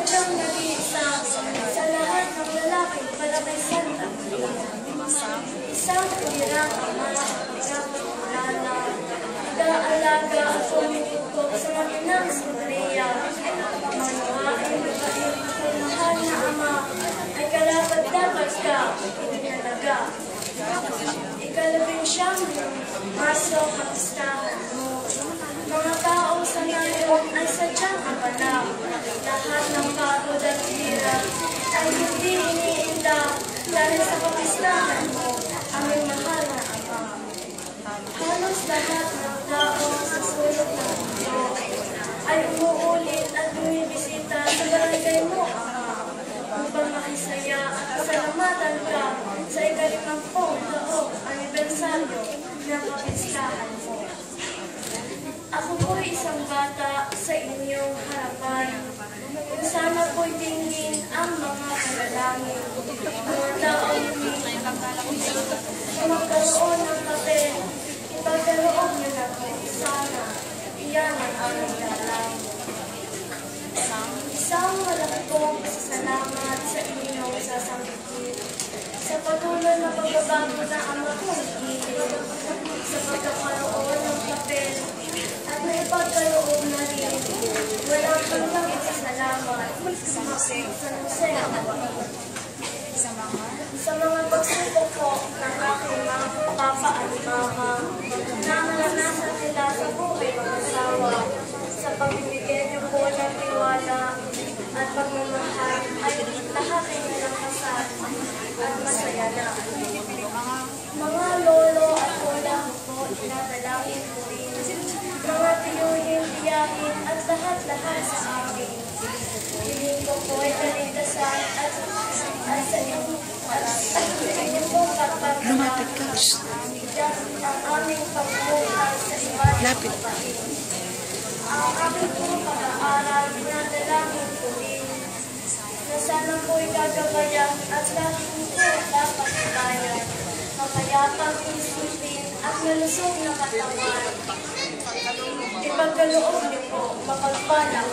siyang nag-iisa sa lahat ng lalaking palabaisan at isang hirang ama, pinapagulala, nag-aalaga at pumitutok sa matinang si Maria. Manuwain at mahal na ama, ay karapat-dapat ka, itinalaga. Ikalabinsyam Marso, kapistahan mo. Mga taong sa ngayon ay sadyang abala. Lahat ng pagod at hirap ay hindi iniinda dahil sa kapistahan mo, aming mahal na ama. Halos lahat ng tao sa sulok ng mundo ay umuulit at bumibisita sa barangay mo, ama, upang makisaya at pasalamatan ka sa ika-50 taong anibersaryo ng kapistahan mo. Ako po'y isang bata sa inyong harapan. Kung sana po'y tingin ang mga panalangin, mga taong magkaroon ng papel, ipagkaroon niyo na po sana. Iyan ang aming dalangin. Isang malaking pasasalamat sa inyong sasambitin sa patuloy na pagbabago na ang makuligid sa pagkakaroon ng papel at naipagkaloob na rin walang hanggang pasasalamat sa Jose sa mga pagsubok ko ng aking mga papa at mama na naranasan nila sa buhay ng asawa sa pagbibigay niyo po ng tiwala at pagmamahal ay lahat ay nalakasan at masaya na. Mga lolo at lola ko, inadalangin ko rin. Mga tiyuhin, tiyahin at lahat-lahat sa akin. Hiling ko po ay kaligtasan at sa inyo pong pagpapalaman ang aming pagbuhay sa iba't iba't. Ang aming pong pag-aaral, pinadalangin ko rin na sana po'y gagabayan at lagi po dapat ibayan, mapayapang isipin at malusog na katawan. Ipagkaloob niyo po, mapagpalang.